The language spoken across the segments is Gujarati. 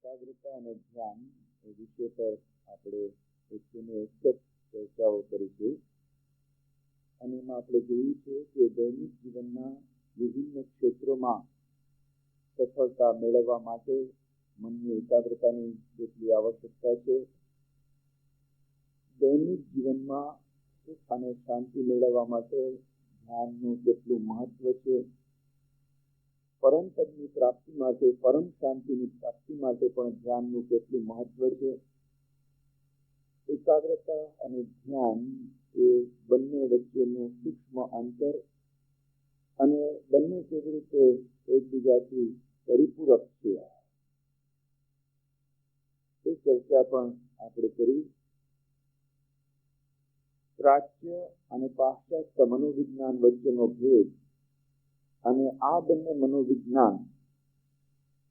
એકાગ્રતા અને ધ્યાન એ વિષય પર આપણે 161 ચર્ચાઓ કરી છે અને એમાં આપણે જોયું છે કે દૈનિક જીવનના વિભિન્ન ક્ષેત્રોમાં સફળતા મેળવવા માટે મનની એકાગ્રતાની કેટલી આવશ્યકતા છે. દૈનિક જીવનમાં સુખ અને શાંતિ મેળવવા માટે ધ્યાનનું કેટલું મહત્વ છે. પરમ પદની પ્રાપ્તિ માટે, પરમ શાંતિની પ્રાપ્તિ માટે પણ ધ્યાનનું કેટલું મહત્વ છે. એકાગ્રતા અને ધ્યાન એ બંને વચ્ચેનું સૂક્ષ્મ અંતર અને બંને કેવી રીતે એકબીજાથી પરિપૂરક છે એ ચર્ચા પણ આપણે કરી. પ્રાચ્ય અને પાશ્ચાત્ય મનોવિજ્ઞાન વચ્ચેનો ભેદ અને આ બંને મનોવિજ્ઞાન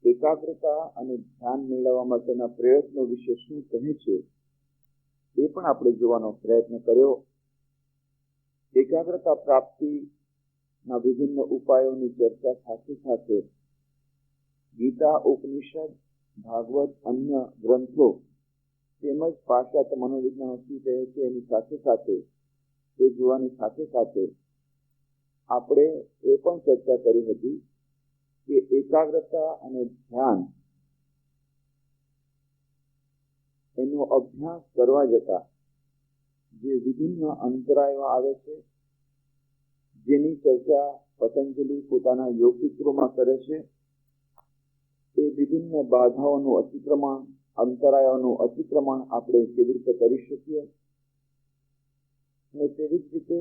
એકાગ્રતા અને ધ્યાન મેળવવા માટેના પ્રયત્નો વિશે શું કહે છે એ પણ આપણે જોવાનો પ્રયત્ન કર્યો. એકાગ્રતા પ્રાપ્તિના વિભિન્ન ઉપાયોની ચર્ચા સાથે સાથે ગીતા, ઉપનિષદ, ભાગવત, અન્ય ગ્રંથો તેમજ પાશ્ચાત્ય મનોવિજ્ઞાન શું કહે છે એની સાથે સાથે એ જોવાની સાથે સાથે આપણે એ પણ ચર્ચા કરી હતી કે એકાગ્રતા અને ધ્યાન એનો અભ્યાસ કરવા જતા જે વિભિન્ન અંતરાયો આવે છે, જેની ચર્ચા પતંજલિ પોતાના યોગ સૂત્રોમાં કરે છે. એ વિભિન્ન બાધાઓનું અતિક્રમણ, અંતરાયોનું અતિક્રમણ આપણે કેવી રીતે કરી શકીએ અને તેવી જ રીતે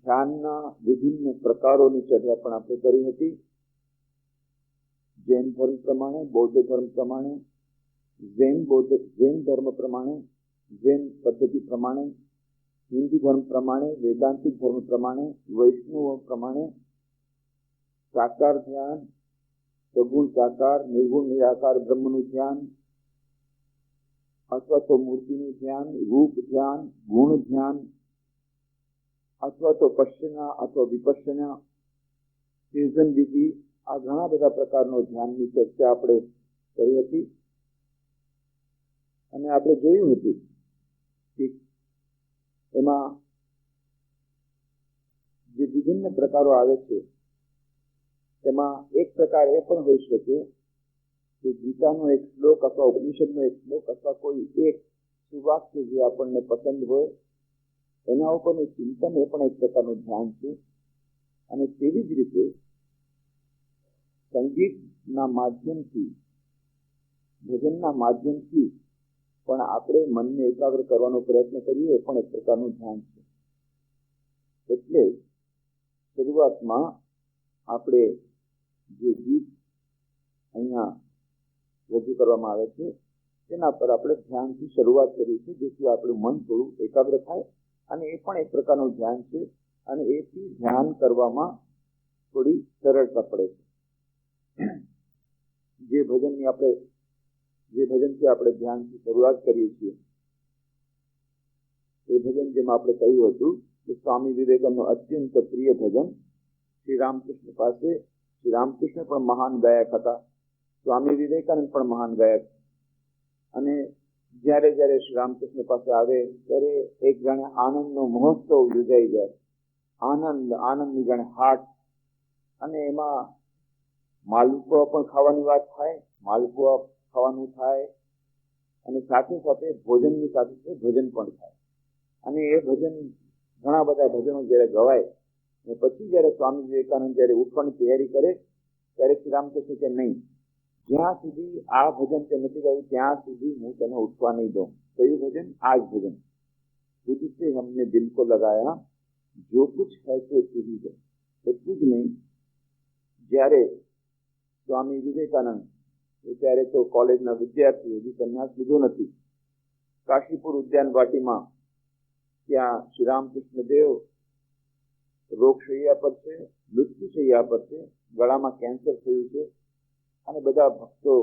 ધ્યાનના વિભિન્ન પ્રકારોની ચર્ચા પણ આપણે કરી હતી. જૈન ધર્મ પ્રમાણે, બૌદ્ધ ધર્મ પ્રમાણે, જૈન ધર્મ પ્રમાણે, જૈન પદ્ધતિ પ્રમાણે, હિન્દુ ધર્મ પ્રમાણે, વેદાંતિક ધર્મ પ્રમાણે, વૈષ્ણવ પ્રમાણે સાકાર ધ્યાન, સગુણ સાકાર, નિર્ગુણ નિરાકાર બ્રહ્મનું ધ્યાન અથવા તો મૂર્તિનું ધ્યાન, રૂપ ધ્યાન, ગુણ ધ્યાન અથવા તો પશ્ચના અથવા વિપશ્યના, સેઝન વિધિ, આ ઘણા બધા પ્રકારનો ધ્યાનની ચર્ચા આપણે કરી હતી. અને આપણે જોયું હતું કે એમાં જે વિભિન્ન પ્રકારો આવે છે એમાં એક પ્રકાર એ પણ હોઈ શકે કે ગીતાનો એક શ્લોક અથવા ઉપનિષદનો એક શ્લોક અથવા કોઈ એક સુવાક્ય જે આપણને પસંદ હોય એના ઉપરનું ચિંતન એ પણ એક પ્રકારનું ધ્યાન છે. અને તેવી જ રીતે સંગીતના માધ્યમથી, ભજનના માધ્યમથી પણ આપણે મનને એકાગ્ર કરવાનો પ્રયત્ન કરીએ એ પણ એક પ્રકારનું ધ્યાન છે. એટલે શરૂઆતમાં આપણે જે ગીત અહીંયા રજૂ કરવામાં આવે છે તેના પર આપણે ધ્યાનથી શરૂઆત કરી છે, જેથી આપણું મન થોડું એકાગ્ર થાય અને એ પણ એક પ્રકારનું ધ્યાન છે અને એથી ધ્યાન કરવામાં થોડી સરળતા પડે છે. જે ભજનથી આપણે ધ્યાનથી શરૂઆત કરીએ છીએ એ ભજન જેમાં આપણે કહ્યું હતું કે સ્વામી વિવેકાનંદનું અત્યંત પ્રિય ભજન, શ્રી રામકૃષ્ણ પાસે, શ્રી રામકૃષ્ણ પણ મહાન ગાયક હતા, સ્વામી વિવેકાનંદ પણ મહાન ગાયક. અને જ્યારે જ્યારે શ્રી રામકૃષ્ણ પાસે આવે ત્યારે એક જાણે આનંદનો મહોત્સવ યોજાઈ જાય, આનંદની જાણે હાટ. અને એમાં માલપુઆ પણ ખાવાની વાત થાય, માલપુઆ ખાવાનું થાય અને સાથે સાથે ભોજનની સાથે ભજન પણ થાય. અને એ ભજન, ઘણા બધા ભજનો જ્યારે ગવાય અને પછી જ્યારે સ્વામી વિવેકાનંદ જ્યારે ઉઠવાની તૈયારી કરે ત્યારે શ્રી રામકૃષ્ણ કે નહીં, જ્યાં સુધી આ ભજન તે નથી ગાયું ત્યાં સુધી હું તને ઉઠવા નહીં દઉં. કયું ભજન? આ જ ભજન, તુજસે હમને દિલ કો લગાયા, જો કુછ હૈ તો તુહી હૈ. એટલું જ નહીં, જ્યારે સ્વામી વિવેકાનંદ ત્યારે તો કોલેજના વિદ્યાર્થી, હજી સંન્યાસ લીધો નથી, કાશીપુર ઉદ્યાન વાટીમાં ત્યાં શ્રી રામકૃષ્ણ દેવ રોગશૈયા પર છે, મૃત્યુશૈયા પર છે, ગળામાં કેન્સર થયું છે અને બધા ભક્તો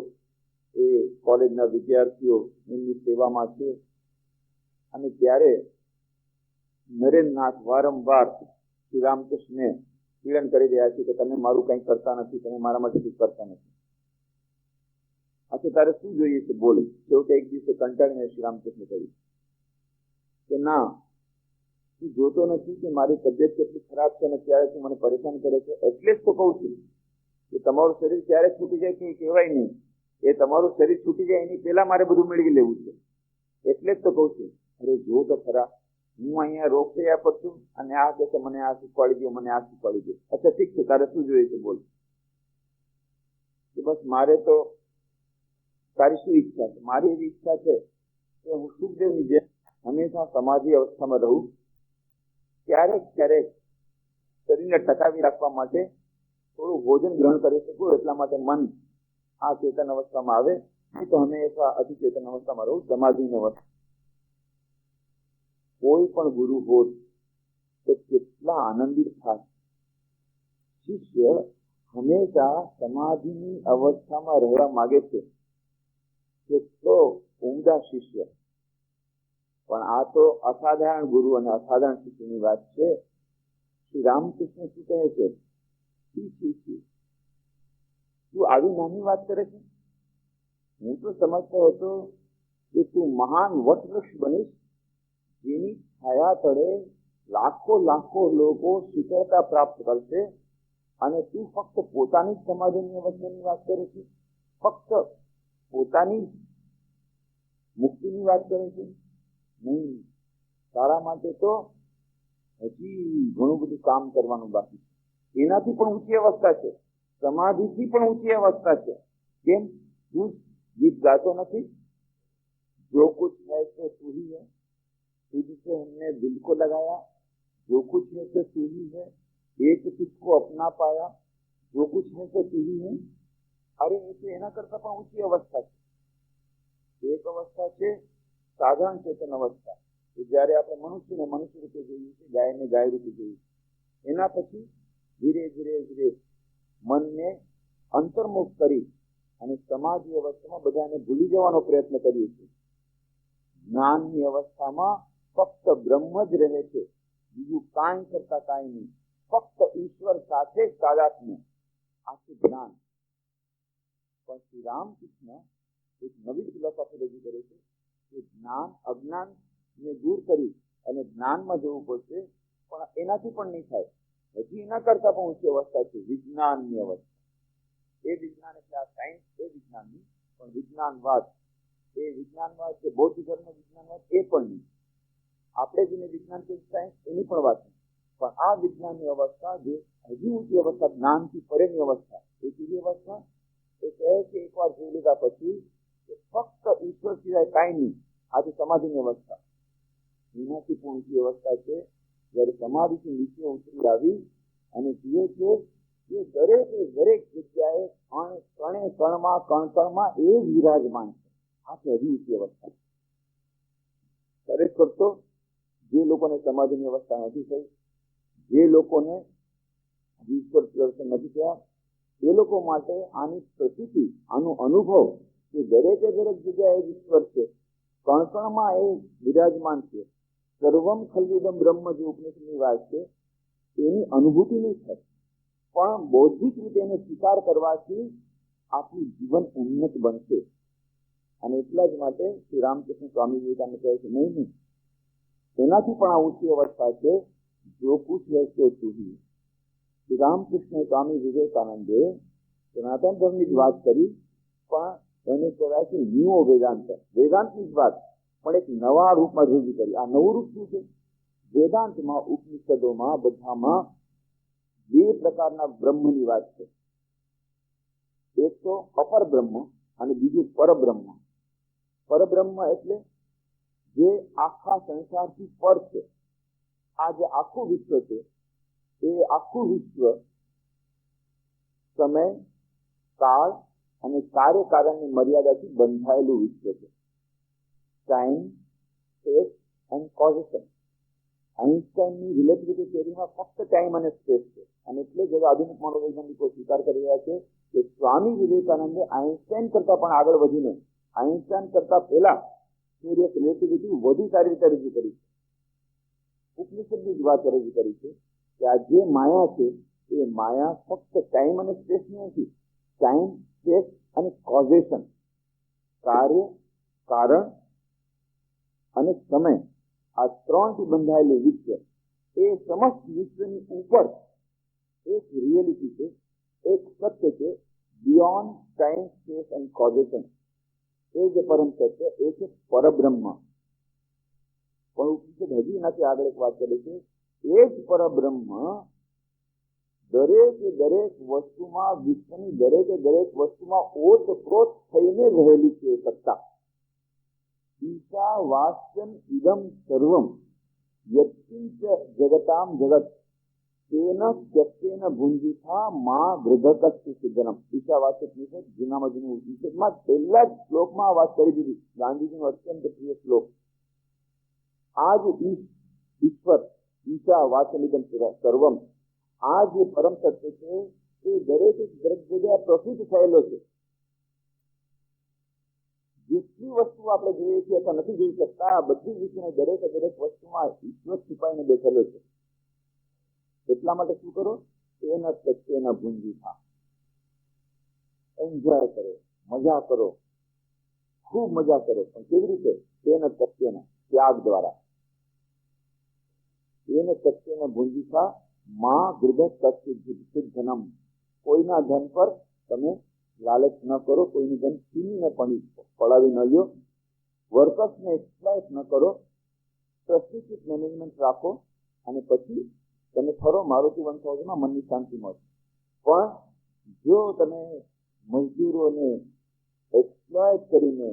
એ કોલેજના વિદ્યાર્થીઓ એમની સેવામાં છે. અને ત્યારે નરેન્દ્રનાથ વારંવાર શ્રી રામકૃષ્ણને પીડન કરી રહ્યા છે કે તમે મારું કંઈ કરતા નથી, તમે મારા માટે કંઈ કરતા નથી. अच्छा तारे शू જોઈએ છે બોલ. છેવટે એક દિવસે કંટાળીને શ્રી રામકૃષ્ણ કહ્યું કે ના, તું જોતો નથી કે મારી તબિયત કેટલી ખરાબ છે અને ત્યારે તું મને પરેશાન કરે છે. એટલે જ તો કહું છું કે તમારું શરીર ક્યારે છૂટી જાય કે કહેવાય નહીં. એ તમારું શરીર છૂટી જાય એની પહેલા મારે બધું મેળવી લેવું છે. એટલે જ તો કહું છું. અરે જો તો ખરા, હું અહીંયા રોગ થયા પર છું અને આ કહે છે મને આ શીખવાડી દો, મને આ શીખવાડી દો. અચ્છા ઠીક છે, તારે શું જોઈએ છે બોલ. કે બસ મારે તો તારી શું ઈચ્છા છે? મારી એવી ઈચ્છા છે કે હું સુખદેવની જેમ હંમેશા સમાધિ અવસ્થામાં રહું. ક્યારેક ક્યારેક શરીરને ટકાવી રાખવા માટે થોડું ભોજન ગ્રહણ કરી શકું, એટલા માટે મન આ ચેતન અવસ્થામાં આવે. નહીં તો હંમેશા અધિચેતન અવસ્થામાં રહું, સમાધિની અવસ્થા. કોઈ પણ ગુરુ હોત તો કેટલા આનંદિત થાય. શિષ્ય હંમેશા સમાધિની અવસ્થામાં રહેવા માંગે છે. કેટલો ઉમદા શિષ્ય. પણ આ તો અસાધારણ ગુરુ અને અસાધારણ શિષ્યની વાત છે. શ્રી રામકૃષ્ણ શું કહે છે? તું આવી નાની વાત કરે છે? હું તો સમજતો હતો કે તું મહાન વટવૃક્ષ બનીશ, જેની છાયા તળે લાખો લાખો લોકો શીતળતા પ્રાપ્ત કરશે, અને તું ફક્ત પોતાની જ સમાધિની અવસ્થાની વાત કરે છે, ફક્ત પોતાની મુક્તિની વાત કરે છે. નહીં, તારા માટે તો હજી ઘણું બધું કામ કરવાનું બાકી છે. એનાથી પણ ઊંચી અવસ્થા છે, સમાધિથી પણ ઊંચી અવસ્થા છે. કેમ? તું ગીત ગાતો નથી? જો કુછ હૈ તો તું ही है, तुझसे हमने दिल को लगाया, जो कुछ है तो तू ही है, एक तुझको अपना पाया, जो कुछ है तो तू ही है. અરે એ તો એના કરતા પણ ઊંચી અવસ્થા છે. એક અવસ્થા છે સાધારણ ચેતન અવસ્થા, કે જયારે આપણે મનુષ્યને મનુષ્ય રૂપે જોઈએ છીએ, ગાયને ગાય રૂપે જોઈએ. એના પછી ધીરે ધીરે ધીરે મનને અંતર્મુખ કરી અને સમાધિ અવસ્થામાં બધાને ભૂલી જવાનો પ્રયત્ન કરીએ છીએ. જ્ઞાનની અવસ્થામાં ફક્ત બ્રહ્મ જ રહે છે, બીજું કાંઈ કરતા કાંઈ નહીં. ફક્ત ઈશ્વર સાથે જ તાદાત્મ્ય, આખું જ્ઞાન. પણ શ્રી રામકૃષ્ણ એક નવી ફિલોસોફી રજૂ કરે છે કે જ્ઞાન અજ્ઞાનને દૂર કરી અને જ્ઞાનમાં જવું પડશે. પણ એનાથી પણ નહીં થાય. હજી એના કરતા પણ ઊંચી અવસ્થા છે વિજ્ઞાનની અવસ્થા. એ વિજ્ઞાન એટલે આ સાયન્સ એ વિજ્ઞાનની, પણ વિજ્ઞાનવાદ એ વિજ્ઞાનવાદ કે બૌદ્ધ ધર્મ વિજ્ઞાનવાદ એ પણ નહીં. આપણે જેને વિજ્ઞાન કે સાયન્સ એની પણ વાત નહીં. પણ આ વિજ્ઞાનની અવસ્થા જે હજી ઊંચી અવસ્થા, જ્ઞાનથી પરેની અવસ્થા, એ કેવી અવસ્થા? એ કહે છે એકવાર જોઈ લીધા પછી કે ફક્ત ઈશ્વર સિવાય કાંઈ નહીં. આજે સમાધિની અવસ્થા, એનાથી પણ ઊંચી અવસ્થા છે જયારે સમાધિથી નીચે ઉતરી આવી અને જુએ છે કે દરેક જગ્યાએ કણે કણમાં એ જ વિરાજમાન છે. આ છે હજી ઊંચી અવસ્થા. ખરેખર તો જે લોકોને સમાધિની અવસ્થા નથી થઈ, જે લોકોને ઈશ્વર દર્શન નથી થયા, એ લોકો માટે આની પ્રતીતિ, આનો અનુભવ કે દરેકે જગ્યાએ ઈશ્વર છે, કણકણમાં એ વિરાજમાન છે, સર્વમ ખલ્વિદમ બ્રહ્મ જે ઉપનિષદની વાત છે એની અનુભૂતિ નહીં થાય. પણ બૌદ્ધિક રીતે એને સ્વીકાર કરવાથી આપણું જીવન ઉન્નત બનશે. અને એટલા જ માટે શ્રી રામકૃષ્ણ સ્વામી વિવેકાનંદ કહે છે નહીં, એનાથી પણ આ ઊંચી અવસ્થા છે જો કુછ હૈ તો તું ही. શ્રી રામકૃષ્ણ સ્વામી વિવેકાનંદે સનાતન ધર્મની જ વાત કરી, પણ એને કહેવાય છે ન્યૂ વેદાંત, વેદાંતની જ વાત પણ એક નવા રૂપમાં રજૂ કરી. આ નવું રૂપ શું છે? વેદાંતમાં, ઉપનિષદોમાં, બધામાં બે પ્રકારના બ્રહ્મની વાત છે. એક તો અપર બ્રહ્મ અને બીજું પરબ્રહ્મ. પરબ્રહ્મ એટલે જે આખા સંસારથી પર છે. આ જે આખું વિશ્વ છે એ આખું વિશ્વ સમય, કાળ અને કાર્યકારણની મર્યાદાથી બંધાયેલું વિશ્વ છે. Time, space and causation. આઈન્સ્ટાઈનની રિલેટિવિટી થિયરીમાં ફક્ત ટાઈમ અને સ્પેસ છે. અને એટલે જ આધુનિક મનોવૈજ્ઞાનિકો સ્વીકાર કરી રહ્યા છે કે સ્વામી વિવેકાનંદે આઈન્સ્ટાઈન કરતા પણ આગળ વધીને, આઈન્સ્ટાઈન કરતા પહેલા થિયરી ઓફ રિલેટિવિટી વધુ સારી રીતે રજૂ કરી છે. ઉપનિષદની જ વાત રજૂ કરી છે કે આ જે માયા છે એ માયા ફક્ત ટાઈમ અને સ્પેસની નથી, ટાઈમ, સ્પેસ અને કોઝેશન, કાર્ય, કારણ અને સમય, આ ત્રણથી બંધાયેલું વિશ્વ, એ સમસ્ત વિશ્વની ઉપર એક રિયલિટી છે, એક સત્ય છે, બિયોન્ડ ટાઈમ, સ્પેસ એન્ડ કોઝેશન. એ જે પરમ સત્ય એ છે પરબ્રહ્મ. પણ ઉપનિષદ હજી એનાથી આગળ એક વાત કરે છે, એ જ પરબ્રહ્મ દરેકે દરેક વસ્તુમાં, વિશ્વની દરેકે દરેક વસ્તુમાં ઓતપ્રોત થઈને રહેલી છે સત્તા. ઈશા વાસ્યમ ઇદમ સર્વમ યત્કિંચ જગતામ જગત તેન ત્યક્તેન ભુંજીથા મા ગૃધકસ્ય સિદ્ધનમ. ઈશા વાસ્ય ઉપનિષદ, જૂનામાં જૂનું ઉપનિષદમાં પહેલા જ શ્લોકમાં આ વાત કરી દીધી, ગાંધીજીનો અત્યંત પ્રિય શ્લોક. આ જ ઈશ્વર, ઈશા વાસ્યમિદમ સર્વમ, આ જે પરમ સત્ય છે એ દરેક જગ્યાએ પ્રસિદ્ધ થયેલો છે. જેટલી વસ્તુ આપણે જોઈએ છીએ અથવા નથી જોઈ શકતા, બધી વિશ્વની દરેક દરેક વસ્તુમાં ઈશ્વર છુપાઈને બેઠેલો છે. એટલા માટે શું કરો? એના સત્યના ભૂંજી થા, એન્જોય કરો, મજા કરો, ખૂબ મજા કરો. પણ કેવી રીતે? તેના સત્યના ત્યાગ દ્વારા. એને સત્યના ભૂંજી થા માં ગૃધ સિદ્ધનમ. કોઈના ધન પર તમે લાલચ ન કરો, કોઈનું ધન છીનીને પણ પડાવી ન લ્યો, વર્કર્સને એક્સપ્લોઇટ ન કરો, સ્ટ્રેટેજિક મેનેજમેન્ટ રાખો અને પછી તમે ફરો મારુતિ 1000માં મનની શાંતિ મળે. પણ જો તમે મજદૂરોને એક્સપ્લોઇટ કરીને,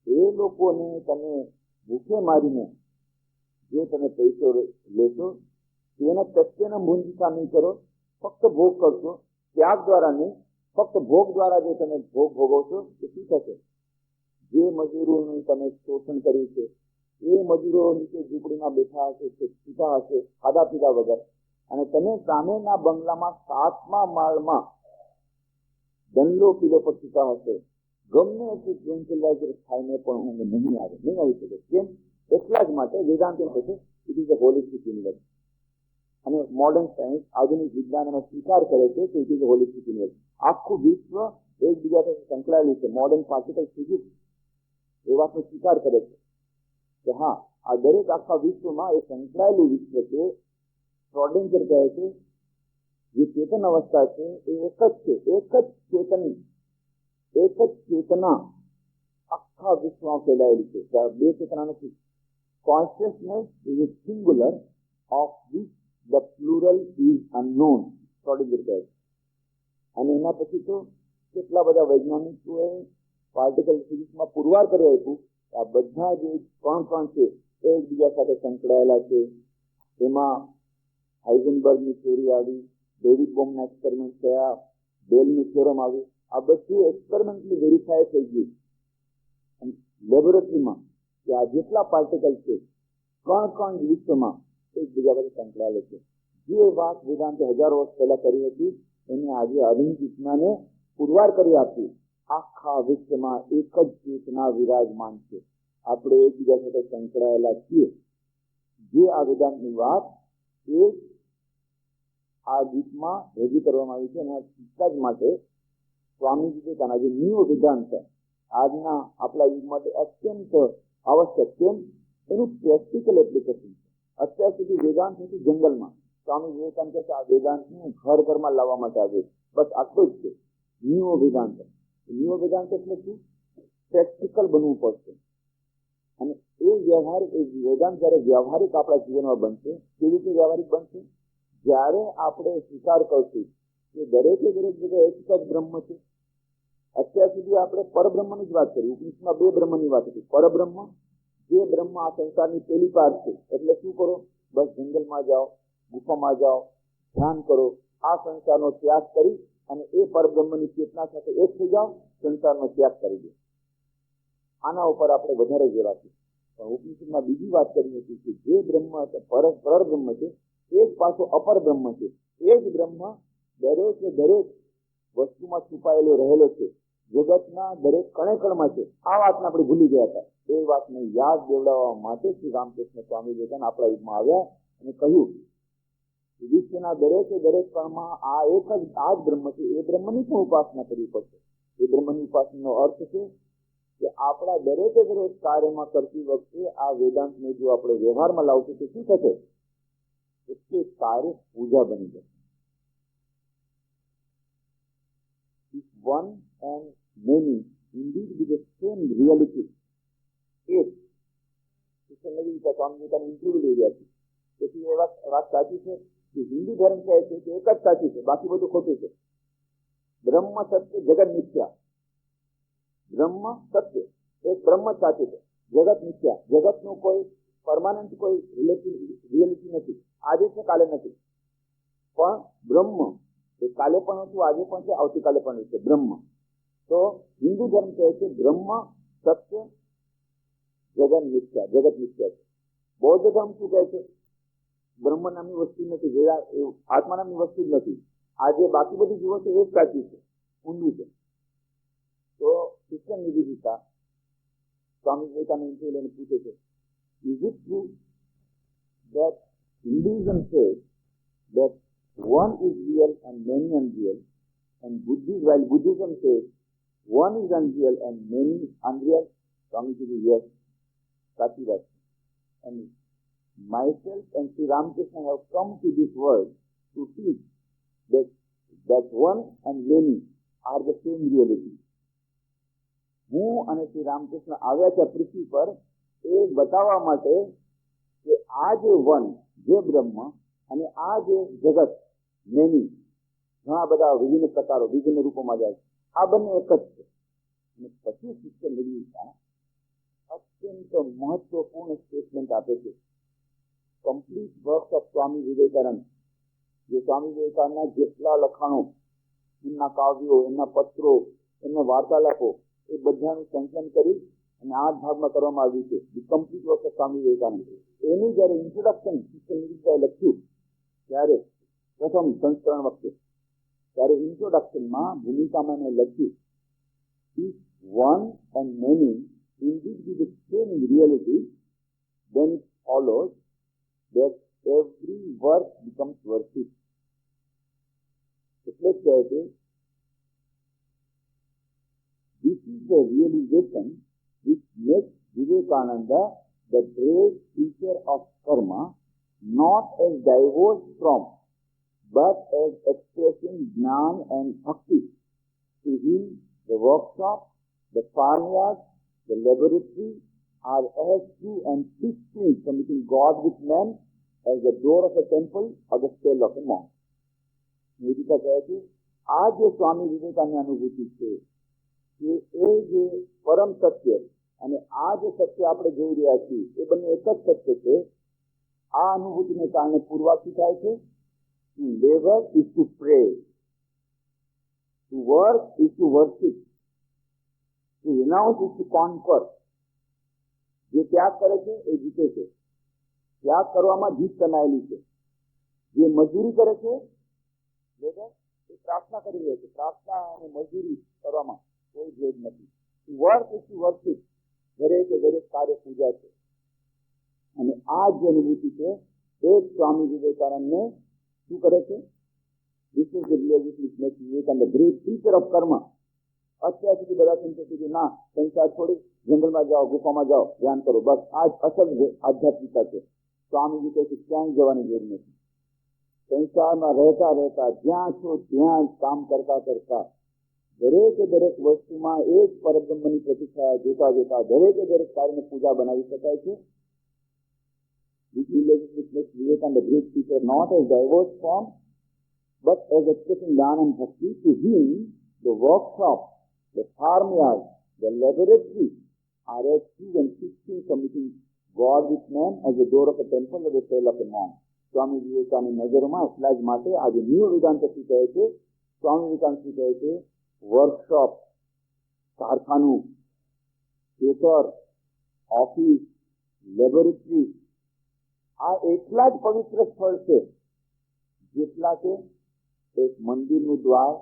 એ લોકોને તમે ભૂખે મારીને જો તમે પૈસો લેશો, એના સત્યના ભૂંજીતા નહીં કરો, ફક્ત ભોગ કરશો, ત્યાગ દ્વારા નહીં, ફક્ત ભોગ દ્વારા જો તમે ભોગ ભોગવશો તો શું થશે? જે મજૂરોનું તમે શોષણ કર્યું છે, એ મજૂરો નીચે ઝૂંપડીમાં બેઠા હશે, છૂટા હશે, ખાધા પીધા વગર, અને તમે સામેના બંગલામાં 7મા માળમાં દંડલો કિલો પર છૂટા હશે. ગમે એટલી ટ્રેન્કલાઇઝર ખાઈને પણ ઊંઘ નહીં આવી શકે. કેમ? એટલા જ માટે વેદાંત કહે છે it is a holistic universe. અને મોડર્ન સાયન્સ, આધુનિક વિજ્ઞાન એનો સ્વીકાર કરે છે કે it is a holistic universe. આખું વિશ્વ એકબીજા સાથે સંકળાયેલું છે. મોડર્ન પાર્ટિકલ ફિઝિક્સ એ વાતનો સ્વીકાર કરે છે કે હા, આ દરેક આખા વિશ્વમાં એ સંકળાયેલું વિશ્વ છે. શ્રોડિંજર કહે છે જે ચેતન અવસ્થા છે એ એક જ છે, એક જ ચેતના આખા વિશ્વમાં ફેલાયેલી છે. બે ચેતના નથી. Consciousness is a singular of which the plural is unknown. Schrodinger કહે છે. અને એના પછી તો કેટલા બધા વૈજ્ઞાનિકોએ પાર્ટિકલ ફિઝિક્સમાં પુરવાર કરી આપ્યું. આ બધા જે કણ છે એ એકબીજા સાથે સંકળાયેલા છે. એમાં હાઇઝનબર્ગની થિયરી આવી, ડેવિડ બોમ્બના એક્સપેરિમેન્ટ થયા, બેલનું થિયોરમ આવ્યું. આ બધું એક્સપેરિમેન્ટલી વેરીફાય થઈ ગયું લેબોરેટરીમાં કે આ જેટલા પાર્ટિકલ છે કણ વિશ્વમાં એકબીજા સાથે સંકળાયેલો છે. જે વાત વેદાંતે હજારો વર્ષ પહેલા કરી હતી એને આજે આધુનિક વિજ્ઞાને પુરવાર કરી આપ્યું. આખા વિશ્વમાં એક જ ચેતના વિરાજમાન છે. આપણે એકબીજા સાથે સંકળાયેલા છીએ. જે આ વેદાંતની વાત એ આ ગીતમાં રજૂ કરવામાં આવી છે. અને શિક્ષા જ માટે સ્વામી વિવેકાનંદ જે ન્યૂ વેદાંત આજના આપણા યુગ માટે અત્યંત આવશ્યક. કેમ? એનું પ્રેક્ટિકલ એપ્લિકેશન છે. અત્યાર સુધી વેદાંત હતું જંગલમાં. સ્વામી વિવેકાનંદ કહે આ વેદાંતને ઘર ઘરમાં લાવવા માટે આવ્યું. બસ આટલું જ છે ન્યૂ વેદાંત. ન્યૂ વેદાંત એટલે શું? પ્રેક્ટિકલ બનવું પડશે. અને એ વ્યવહારિક વેદાંત જયારે વ્યવહારિક આપણા જીવનમાં બનશે, કેવી રીતે વ્યવહારિક બનશે? જ્યારે આપણે સ્વીકાર કરશું કે દરેકે દરેક જગ્યાએ એક જ બ્રહ્મ છે. અત્યાર સુધી આપણે પરબ્રહ્મની જ વાત કરી. ઉપનિષદમાં 2 બ્રહ્મની વાત હતી. પરબ્રહ્મ, જે બ્રહ્મ આ સંસારની પેલી પાર છે. એટલે શું કરો? બસ જંગલમાં જાઓ, ગુફામાં જાઓ, ધ્યાન કરો, આ સંસારનો ત્યાગ કરી અને એ પરબ્રહ્મની ચેતના સાથે એક થઈ જાઓ, સંસારનો ત્યાગ કરી દો. આના ઉપર આપણે વધારે જોર આપીએ. પણ ઉપનિષદમાં બીજી વાત કરી હતી કે જે બ્રહ્મ પરબ્રહ્મ છે એ જ પાછો અપર બ્રહ્મ છે. એ જ બ્રહ્મ દરેકે દરેક વસ્તુમાં છુપાયેલો રહેલો છે, જગતના દરેક કણેકણમાં છે. આ વાતને આપણે ભૂલી ગયા હતા. એ વાતને યાદ દેવડાવવા માટે શ્રી રામકૃષ્ણ સ્વામી વિવેકાનંદ આપણા યુગમાં આવ્યા અને કહ્યું વિશ્વના દરેકે દરેક કણમાં આ એક જ બ્રહ્મ છે. એ બ્રહ્મની પણ ઉપાસના કરવી પડશે. એ બ્રહ્મની ઉપાસનાનો અર્થ છે કે આપણા દરેકે દરેક કાર્યમાં કરતી વખતે આ વેદાંતને જો આપણે વ્યવહારમાં લાવશું તો શું થશે? એટલે કાર્ય પૂજા બની જશે. If one and many indeed with the same reality, એક ઇન્ટરવ્યુ લઈ રહ્યા છે. તેથી એ વાત સાચી છે કે હિન્દુ ધર્મ કહે છે કે એક જ સાચી છે, બાકી બધું ખોટું છે. બ્રહ્મ સત્ય, જગત મિથ્યા. બ્રહ્મ સત્ય, એક બ્રહ્મ સાચું છે, જગત મિથ્યા. જગતનું કોઈ પરમાનન્ટ કોઈ રિયાલિટી નથી. આજે છે, કાલે નથી. પણ બ્રહ્મ એ કાલે પણ હતું, આજે પણ છે, આવતીકાલે પણ છે. બ્રહ્મ. તો હિન્દુ ધર્મ કહે છે બ્રહ્મ સત્ય, જગત મિથ્યા. જગત મિથ્યા છે. બૌદ્ધ ધર્મ શું કહે છે? બ્રહ્મ નામની વસ્તુ નથી, આત્મા નામની વસ્તુ જ નથી. આજે બાકી બધી જીવો છે એ જ સાચી છે, ઊંધું છે. તો ક્રિશ્ચન નિવેદિતા સ્વામી વિવેકાનંદ લઈને પૂછે છે, is it true that Hinduism says that one is real and many unreal, and while Buddhism says one is unreal and many unreal? Swami says yes, સાચી વાત. And myself and Sri Ramakrishna have come to this world to teach that one and many are the same reality. હું અને શ્રી રામકૃષ્ણ આવ્યા છે પૃથ્વી પર એ બતાવવા માટે કે આ જે વન, જે બ્રહ્મ અને આ જે જગત મેની, ઘણા બધા વિભિન્ન પ્રકારો, વિભિન્ન રૂપોમાં જાય છે, આ બંને એક જ છે. અને પછી શિક્ષણ નિવેદિતા અત્યંત મહત્વપૂર્ણ સ્ટેટમેન્ટ આપે છે. Complete work of Swami Vivekananda, જે સ્વામી વિવેકાનંદના જેટલા લખાણો, એમના કાવ્યો, એમના પત્રો, એમના વાર્તાલાપો, એ બધાનું સંકલન કરી અને 8 ભાગમાં કરવામાં આવ્યું છે. The complete work of Swami Vivekananda. એનું જયારે ઇન્ટ્રોડક્શન શિક્ષણ નિવેદિતાએ લખ્યું ત્યારે પ્રથમ સંસ્કરણ વખતે, ત્યારે ઇન્ટ્રોડક્શનમાં ભૂમિકામાં એને લખ્યું, if one and many indeed be the same in reality, then it follows that every work becomes worship. એટલે જ કહે છે, this is the realization which makes Vivekananda the great teacher of karma, not as divorced from, but as expressing jnana and bhakti. To him, the workshop, the farmyard, the laboratory are as true and fixed things committing God with man as the door of a temple or the cell of a monk. Nivedita કહે છે, આ જે સ્વામી વિવેકાનંદની અનુભૂતિ છે કે એ જે પરમ સત્ય અને આ જે સત્ય આપણે જોઈ રહ્યા છીએ એ બંને એક જ સત્ય છે. આ અનુભૂતિને કારણે પૂર્વાકી થાય છે. To labor is to pray, to work is to worship, to renounce is to conquer. જે ત્યાગ કરે છે એ જીતે છે. ત્યાગ કરવામાં જીત સમાયેલી છે. જે મજૂરી કરે છે એ પ્રાર્થના કરી રહે છે. પ્રાર્થના અને મજૂરી કરવામાં કોઈ ભેદ નથી. Work is to worship. દરેકે દરેક કાર્ય પૂજા છે. અને આ જે અનુભૂતિ છે એ સ્વામી વિવેકાનંદને શું કરે છે? This is the realization which makes Vivekananda the great teacher of karma. અત્યાર સુધી બધા સંતો કીધું ના, સંસાર છોડી જંગલમાં જાઓ, ગુફામાં જાઓ, ધ્યાન કરો, બસ આ જ અસલ આધ્યાત્મિકતા છે. સ્વામીજી કહે છે ક્યાંય જવાની જરૂર નથી. સંસારમાં રહેતા રહેતા જ્યાં છો ત્યાં જ કામ કરતા કરતા દરેકે દરેક વસ્તુમાં એ જ પરબ્રહ્મની પ્રતિછાયા જોતા જોતા દરેકે દરેક કાર્યને પૂજા બનાવી શકાય છે. This relationship which makes Vivekananda the great teacher not as divorced from, but as expressing jnana and bhakti. To him, the workshop, the farmyard, the laboratory are as true and fixing committing God with man as the door of a temple or the cell of a monk. Swami Vivekananda નજરમાં એટલા જ માટે આજે ન્યૂ વેદાંત શું કહે છે? સ્વામી વિવેકાનંદ શું કહે છે? વર્કશોપ, કારખાનું, ખેતર, ઓફિસ, લેબોરેટરી આ એટલા જ પવિત્ર સ્થળ છે જેટલા કે એક મંદિરનું દ્વાર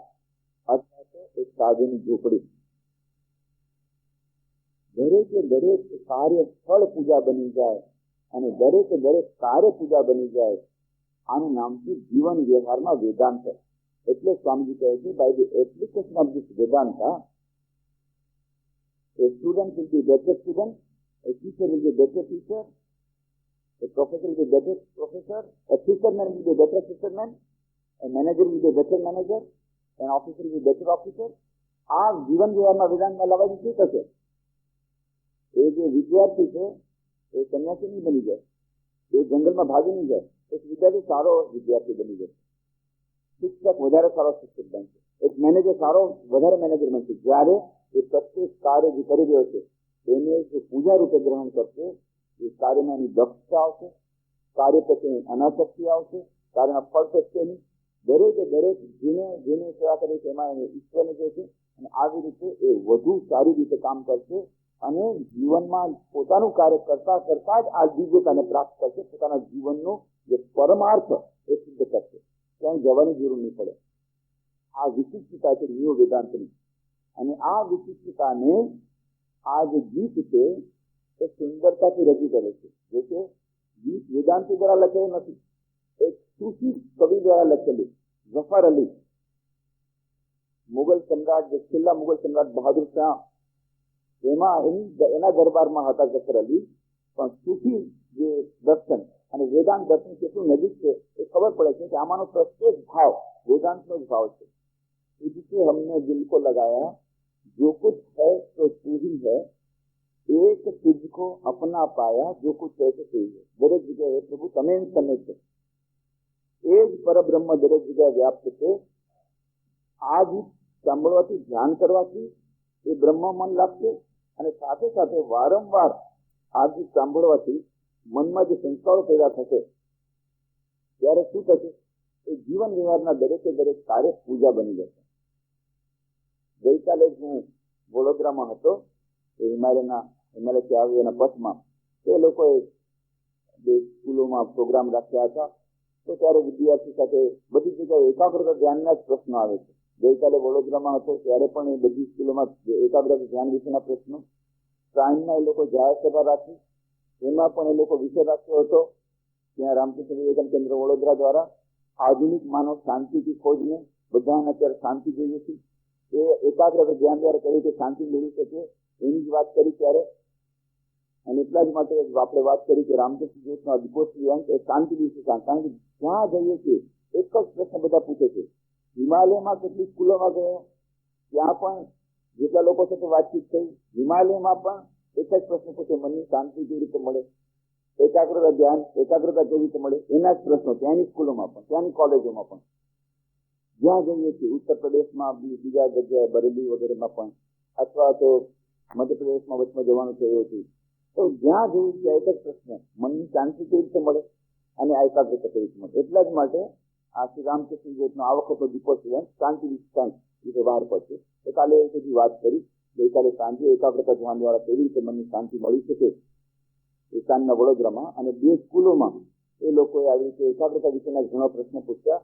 અથવા તો એક સાધુની ઝૂંપડી. દરેકે દરેક કાર્ય સ્થળ પૂજા બની જાય અને દરેકે દરેક કાર્ય પૂજા બની જાય. આનું નામ છે જીવન વ્યવહારમાં વેદાંત. એટલે સ્વામીજી કહે છે, by the application of this Vedanta A student will be better student, a teacher will be better teacher, a professor will be better professor, a fisherman will be better fisherman, a manager will be better manager, an officer will be better officer. આ જીવન વ્યવહારમાં વેદાંતમાં લાવવાથી શું થશે? એ જે વિદ્યાર્થી છે એ સન્યાસી નહીં બની જાય, એ જંગલમાં ભાગી નહીં જાય, એક વિદ્યાર્થી સારો વિદ્યાર્થી બની જાય, શિક્ષક વધારે સારો શિક્ષક બનશે, એક મેનેજર સારો વધારે મેનેજર બનશે. જ્યારે એ પ્રત્યેક કાર્ય જે કરી રહ્યો છે એને જે પૂજા રૂપે ગ્રહણ કરશે, એ કાર્યમાં એની દક્ષતા આવશે, કાર્ય પ્રત્યેની અનાસક્તિ આવશે, કાર્યના ફળ પ્રત્યેની દરેકે દરેક જેને સેવા કરે છે એમાં એને ઈશ્વરને જોશે અને આવી રીતે એ વધુ સારી રીતે કામ કરશે અને જીવનમાં પોતાનું કાર્ય કરતા કરતા જ આ દિવ્યતાને પ્રાપ્ત કરશે, પોતાના જીવનનો જે પરમાર્થ એ સિદ્ધ કરશે, ક્યાંય જવાની જરૂર નહીં પડે. આ વિશિષ્ટતા છે નિયો વેદાંતની. અને આ વિશિષ્ટતાને આ જે ગીત છે એ સુંદરતાથી રજૂ કરે છે. જે કે ગીત વેદાંતિ દ્વારા લખેલું નથી, એક સૂફી કવિ દ્વારા લખેલું. ઝફર અલી, મુગલ સમ્રાટ, જે છેલ્લા મુગલ સમ્રાટ બહાદુર શાહ, એમાં એના દરબારમાં હતા ઝફર અલી. પણ સૂફી જે દર્શન અને વેદાંત દર્શન કેટલું નજીક છે એ ખબર પડે છે કે આમાંનો પ્રત્યેક ભાવ વેદાંતનો જ ભાવ છે. तुझसे हमने दिल को लगाया, जो कुछ है तो तू ही है, एक तुझको अपना पाया, जो कुछ है तो तू ही है. દરેક જગ્યાએ પ્રભુ તમે જ તમે છો. એ જ પરબ્રહ્મ દરેક જગ્યાએ વ્યાપ્ત છે. આ ગીત સાંભળવાથી, ધ્યાન કરવાથી એ બ્રહ્મ મન લાગશે અને સાથે સાથે વારંવાર આ ગીત સાંભળવાથી મનમાં જે સંસ્કારો પેદા થશે ત્યારે શું થશે? એ જીવન વ્યવહારના દરેકે દરેક કાર્ય પૂજા બની જશે. ગઈકાલે જ હું વડોદરામાં હતો, એ હિમાલયથી આવી એના પથમાં એ લોકોએ બે સ્કૂલોમાં પ્રોગ્રામ રાખ્યા હતા. તો ત્યારે વિદ્યાર્થી સાથે બધી જગ્યાએ એકાગ્રતા ધ્યાનના જ પ્રશ્નો આવે છે. ગઈકાલે વડોદરામાં હતો ત્યારે પણ એ બધી સ્કૂલોમાં એકાગ્રતા ધ્યાન વિશેના પ્રશ્નો. સાંજના એ લોકો જાહેર સભા રાખી, એમાં પણ એ લોકો વિષય રાખ્યો હતો ત્યાં રામકૃષ્ણ વિવેકાનંદ કેન્દ્ર વડોદરા દ્વારા આધુનિક માનવ શાંતિથી ખોજને, બધાને અત્યારે શાંતિ જોઈએ છે, એ એકાગ્રતા ધ્યાન દ્વારા કહ્યું કે શાંતિ મેળવી શકે એની જ વાત કરી ત્યારે. અને એટલા જ માટે આપણે વાત કરી કે રામકૃષ્ણ જોશનો દીપોત્સવી અંક એ શાંતિ દિવસે શાંત. કારણ કે જ્યાં જઈએ છીએ એક જ પ્રશ્ન બધા પૂછે છે. હિમાલયમાં કેટલી સ્કૂલોમાં ગયો, ત્યાં પણ જેટલા લોકો સાથે વાતચીત થઈ, હિમાલયમાં પણ એક જ પ્રશ્ન પૂછે, મનની શાંતિ કેવી રીતે મળે, એકાગ્રતા ધ્યાન એકાગ્રતા કેવી રીતે મળે, એના જ પ્રશ્નો ત્યાંની સ્કૂલોમાં પણ, ત્યાંની કોલેજોમાં પણ. જ્યાં જઈએ છીએ ઉત્તર પ્રદેશમાં, બીજા જગ્યાએ બરેલી વગેરેમાં પણ, અથવા તો મધ્યપ્રદેશમાં વચમાં જવાનું થયું હતું, તો જ્યાં જઈએ ત્યાં એક જ પ્રશ્ન, મનની શાંતિ કેવી રીતે મળે અને આ એકાગ્રતા કેવી રીતે મળે. એટલા જ માટે આ શ્રી રામકૃષ્ણ જીનો આ વખતનો દીપોત્સવ શાંતિ વિશે બહાર પડશે. એ કાલે એ બધી વાત કરી. ગઈકાલે સાંજે એકાગ્રતા ધ્યાન દ્વારા કેવી રીતે મનની શાંતિ મળી શકે એ સાંજના વડોદરામાં અને બે સ્કૂલોમાં એ લોકોએ આવી રીતે એકાગ્રતા વિશેના ઘણા પ્રશ્નો પૂછ્યા.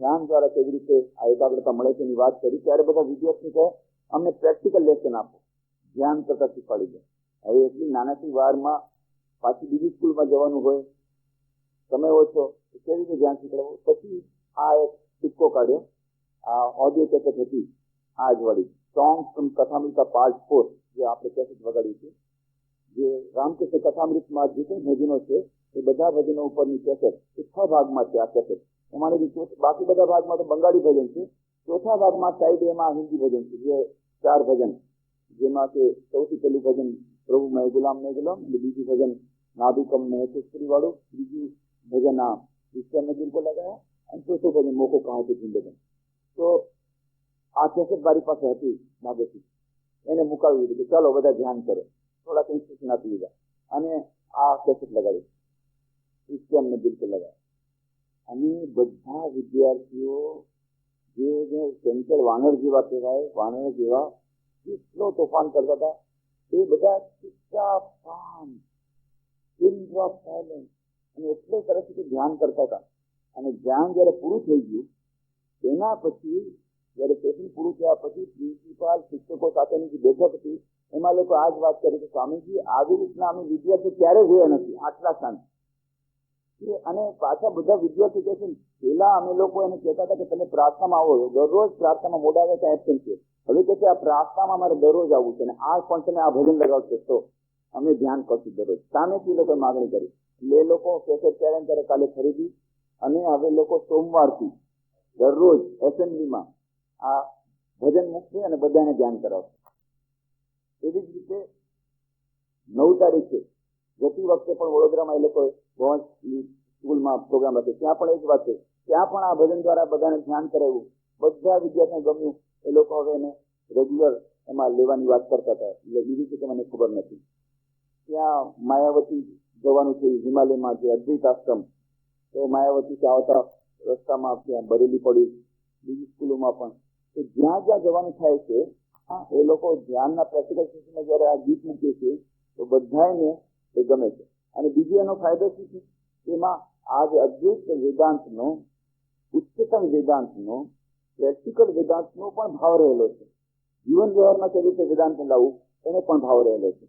ધ્યાન દ્વારા કેવી રીતે આ એકાગ્રતા મળે છે એની વાત કરી. ત્યારે બધા વિદ્યાર્થીઓ કહે અમને પ્રેક્ટિકલ લેસન આપો, ધ્યાન કરતા શીખવાડી દે. હવે એટલી નાનાથી વારમાં પાછી બીજી સ્કૂલમાં જવાનું હોય, સમય ઓછો, કેવી રીતે ધ્યાન શીખવાડવું? પછી આ એક સિક્કો કાઢ્યો, આ ઓડિયો કેસેટ હતી આ અજવાળી, સોંગ્સ ફ્રોમ કથામૃતા પાર્ટ 4, જે આપણે કેસેટ વગાડ્યું છે, જે રામકૃષ્ણ કથામૃતમાં જે કંઈ ભજનો છે એ બધા ભજનો ઉપરની કેસેટ એ 6 ભાગમાં છે. આ કેસેટ અમારી બાકી બધા ભાગમાં તો બંગાળી ભજન છે, ચોથા ભાગમાં સાઈડ એમાં હિન્દી ભજન છે, જે 4 ભજન, જેમાં કે સૌથી પહેલું ભજન પ્રભુ મેં ગુલામ મેં ગુલામ, બીજું ભજન નાદુકમ મહેશ્વરી વાળું, બીજું ભજન આ ઈશ્વરને દિલ કો લગાયા, અને ચોથું ભજન મોકો કહા કે જિંદગી. તો આ કેસેટ મારી પાસે હતી ભાગેથી, એને મુકાવી દીધું કે ચાલો બધા ધ્યાન કરો, થોડાક ઇન્સ્ટ્રક્શન આપી દીધા અને આ કેસેટ લગાડી, ઈશ્વરને દિલ કો લગાયા. અને બધા વિદ્યાર્થીઓ જે ચંચળ વાનર જેવા કહેવાય, વાનર જેવા કેટલો તોફાન કરતા હતા, એ બધા અને એટલો સરસ રીતે ધ્યાન કરતા હતા. અને ધ્યાન જયારે પૂરું થઈ ગયું એના પછી, જયારે સેશન પૂરું થયા પછી પ્રિન્સિપાલ શિક્ષકો સાથેની જે બેઠક હતી એમાં લોકો આ જ વાત કરી કે સ્વામીજી આવી રીતના અમે વિદ્યાર્થીઓ ક્યારે જોયા નથી આટલા શાંત. અને પાછા બધા વિદ્યાર્થીઓ કહે છે પેલા અમે લોકો એને કહેતા હતા કે તમે પ્રાર્થનામાં આવો, દરરોજ પ્રાર્થનામાં મોડા આવે ત્યાં એબસેન્ટ છે, હવે કે છે આ પ્રાર્થનામાં અમારે દરરોજ આવવું છે, અને આ પણ તમે આ ભજન લગાવશો તો અમે ધ્યાન કરશું દરરોજ. સામેથી લોકો માગણી કરી એટલે એ લોકો કહેશે ત્યારે ને ત્યારે કાલે ખરીદી, અને હવે લોકો સોમવારથી દરરોજ એસેમ્બલીમાં આ ભજન મૂકશે અને બધાને ધ્યાન કરાવશે. એવી જ રીતે 9 તારીખે જતી વખતે પણ વડોદરામાં એ લોકો ભવન સ્કૂલમાં પ્રોગ્રામ હતો, ત્યાં પણ એ જ વાત છે, ત્યાં પણ આ ભજન દ્વારા બધાને ધ્યાન કરાવ્યું. બધા વિદ્યાર્થીઓને ગમ્યું. એ લોકો હવે એને રેગ્યુલર એમાં લેવાની વાત કરતા હતા. એટલે બીજું છે કે મને ખબર નથી. ત્યાં માયાવતી જવાનું છે હિમાલયમાં, જે અદ્વૈત આશ્રમ, તો માયાવતીથી આવતા રસ્તામાં ત્યાં બરેલી પડી, બીજી સ્કૂલોમાં પણ. તો જ્યાં જ્યાં જવાનું થાય છે એ લોકો ધ્યાનના પ્રેક્ટિકલ સેશનમાં જયારે આ ગીત મૂકે છે તો બધાને એ ગમે છે. અને બીજો એનો ફાયદો શું છે? એમાં આ જે અદ્વૈત વેદાંતનો, ઉચ્ચતમ વેદાંતનો, પ્રેક્ટિકલ વેદાંતનો પણ ભાવ રહેલો છે. જીવન વ્યવહારમાં કેવી રીતે વેદાંત લાવવું એનો પણ ભાવ રહેલો છે.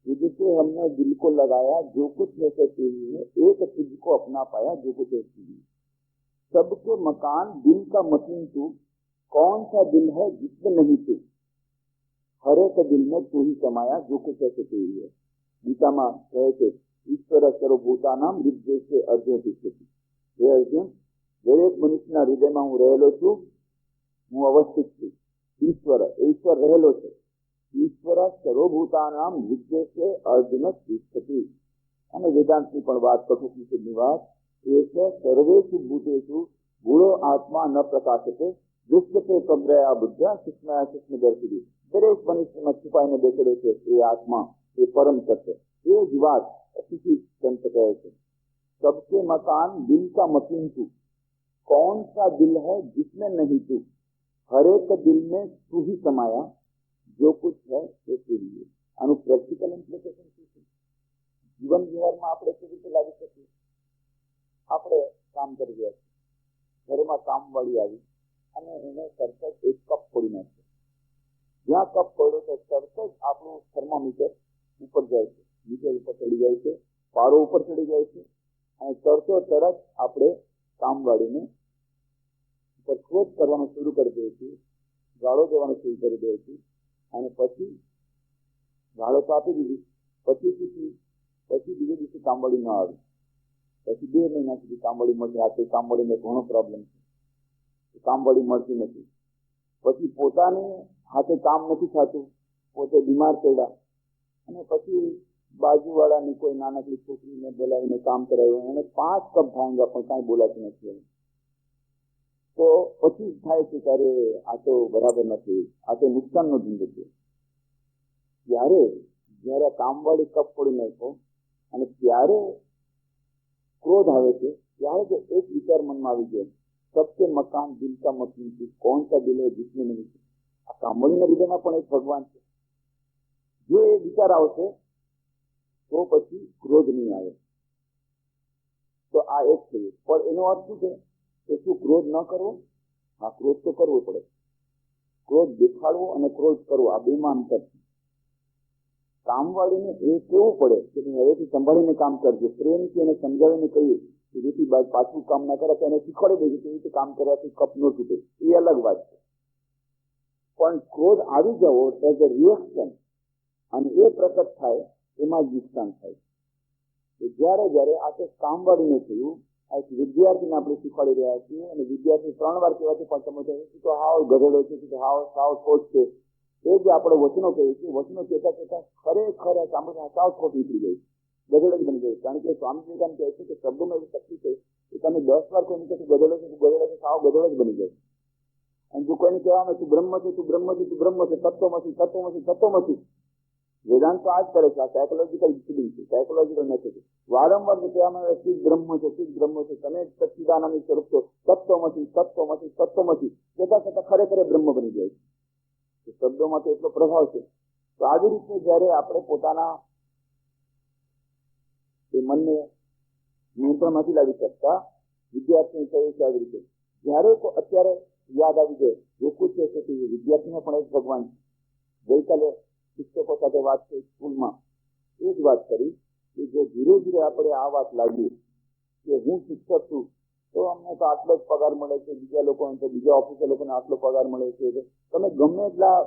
जिसे हमने दिल को लगाया जो कुछ है सही है, एक तुझको अपना पाया जो कुछ है सही। सबके मकान दिल का मकीन तू, कौन सा दिल है जिसमें नहीं तू, हर एक दिल में तू ही समाया जो कुछ है सही है। ગીતામાં કહે છે ઈશ્વર સર્વભૂતાનામ હૃદય છે અર્જુન તિષ્ઠતિ. હે અર્જુન, દરેક મનુષ્યના હૃદયમાં હું રહેલો છું, હું અવસ્થિત છું. ઈશ્વર રહેલો છે. ઈશ્વર સર્વભૂતાનામ હૃદય છે અર્જુન તિષ્ઠતિ. અને વેદાંતની પણ વાત કઠોપનિષદની વાત એ છે સર્વેષુ ભૂતેષુ ગુણો આત્મા ન પ્રકાશતે દૃશ્યતે પ્રગ્રયા બુદ્ધ્યા સૂક્ષ્મયા સૂક્ષ્મદર્શિ. દરેક મનુષ્યમાં છુપાઈને બેસેલો છે એ આત્મા, એ પરમ સત્ય. એ જ વાત અતિથિ સંત કહે છે. सबके मकान दिल का मकीन तू, कौन सा दिल है जिसमें नहीं तू, हर एक दिल में तू ही समाया जो कुछ है તે તેરી. આનું પ્રેક્ટિકલ ઇમ્પ્લિકેશન શું છે? જીવન વ્યવહારમાં આપણે કેવી રીતે લાવી શકીએ? આપણે કામ કરી રહ્યા છીએ, ઘરમાં કામવાળી આવી અને એને તરત જ એક કપ ફોડી નાખે. જ્યાં કપ પડ્યો તો તરત જ આપણું થર્મોમીટર ઉપર જાય છે, મીટર ઉપર ચડી જાય છે, પારો ઉપર ચડી જાય છે, અને તરત આપણે કામવાળીને ઉપર ક્રોધ કરવાનું શરૂ કરી દઈએ છીએ, ગાળો દેવાનું શરૂ કરી દઈએ છીએ. અને પછી ગાળો તો આપી દીધી, પછી બીજે દિવસે કામવાળી ન આવી, પછી 2 મહિના સુધી કામવાળી મળશે. આ કામવાળીને ઘણો પ્રોબ્લેમ છે, કામવાળી મળતી નથી. પછી પોતાને હાથે કામ નથી થતું, પોતે બીમાર પડ્યા, અને પછી બાજુવાળાની કોઈ નાનકડી છોકરીને બોલાવીને કામ કરાવ્યું, એને 5 કપ ભાંગ્યા પણ કાંઈ બોલાતું નથી. તો પછી થાય છે કે અરે આ તો બરાબર નથી, આ તો નુકસાનનો ધંધો છે. જ્યારે કામવાળી કપ ફોડી નાખો અને ત્યારે ક્રોધ આવે છે, ત્યારે તો એક વિચાર મનમાં આવી જાય, સબકે મકાન દિલ કા મકીન છે, કોણ સા દિલ હૈ જિસમે નહીં છે. આ કામવાળીના હૃદયમાં પણ એક ભગવાન છે. જો એ વિચાર આવશે તો પછી ક્રોધ નહીં આવે. તો આ એક છે. પણ એનો અર્થ શું છે કે શું ક્રોધ ન કરવો? હા, ક્રોધ તો કરવો પડે. ક્રોધ દેખાડવો અને ક્રોધ કરવો આ બેમાં અંતર છે. કામવાળીને એ કહેવું પડે કે હવેથી સંભાળીને કામ કરજો, પ્રેમથી એને સમજાવીને કહીએ કે જેથી પાછું કામ ના કરે તો એને શીખવાડી દેજો કે રીતે કામ કરવાથી કપ ન તૂટે. એ અલગ વાત છે. પણ ક્રોધ આવી જવો એઝ અ રિએક્શન અને એ પ્રકટ થાય, એમાં જ નુકસાન થાય. જ્યારે આ તો કામવાળીને થયું, આ એક વિદ્યાર્થીને આપણે શીખવાડી રહ્યા છીએ, અને વિદ્યાર્થી 3 વાર કહેવાથી પણ સમજાય તો હાવ ગધેડો છે, હાવ ખોટ છે. એ જે આપણે વચનો કહીએ છીએ, વચનો કહેતા ખરેખર સાવ ખોટ નીકળી જાય, ગધેડો જ બની જાય. કારણ કે સ્વામી વિવેકાનંદ કહે છે કે શબ્દોમાં એવી શક્તિ છે કે તમે 10 વાર કોઈ કહે ગધેડો છે, સાવ ગધેડો જ બની જાય. અને જો કોઈને કહેવામાં તું બ્રહ્મ છે, તું બ્રહ્મ છે, તું બ્રહ્મ છે, તત્વમસી. વેદાંત તો આ જ કરે છે. આ સાયકોલોજીકલ ફિલિંગ છે, સાયકોલોજીકલ મેથડ છે. વારંવાર કહેવામાં આવે છે બ્રહ્મ છે, તમે સચ્ચિદાનંદ સ્વરૂપ છો, તત્વમસી. કહેતા ખરેખર બ્રહ્મ બની જાય છે. શબ્દોમાં તો એટલો પ્રભાવ છે. તો આવી રીતે જયારે આપણે પોતાના એ મનને નિયંત્રણ નથી લાવી શકતા, વિદ્યાર્થીને કહે છે આવી રીતે જયારે તો અત્યારે યાદ આવી જાય જો કુછ છે કે વિદ્યાર્થીનો પણ એક ભગવાન છે. ગઈકાલે શિક્ષકો સાથે વાત થઈ સ્કૂલમાં, એ જ વાત કરી કે જો ધીરે ધીરે આપણે આ વાત લાવીએ કે હું શિક્ષક છું તો અમને તો આટલો જ પગાર મળે છે, બીજા લોકોને તો બીજા ઓફિસર લોકોને આટલો પગાર મળે છે, તમે ગમે એટલા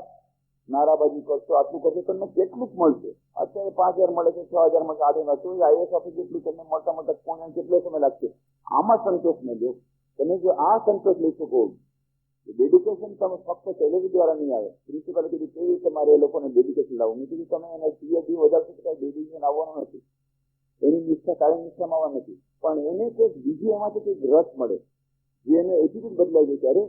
નારાબાજી કરશો, આટલું કરશો, તમને કેટલું મળશે? અત્યારે 5,000 મળે છે, 6,000 મળે, 8,000, તો આઈએસ ઓફિસ જેટલું તમને મોટા મોટા પોઈન્ટ કેટલો સમય લાગશે? આમાં સંતોષ ન લો. તમે જો આ સંતોષ લઈ શકો, ડેડિકેશન તમે ફક્ત સેલેરી દ્વારા નહીં આવે. પ્રિન્સિપાલે કીધું કેવી રીતે મારે એ લોકોને ડેડિકેશન લાવવું. મેં કીધું તમે એને પીએચડી વધારશો તો કઈ ડેડિકેશન આવવાનું નથી, એની નિષ્ઠા કાયમ નિષ્ઠામાં આવવા નથી, પણ એને કંઈક બીજું એમાંથી કંઈક રસ મળે, જે એનો એટીટ્યુડ બદલાઈ જાય. ત્યારે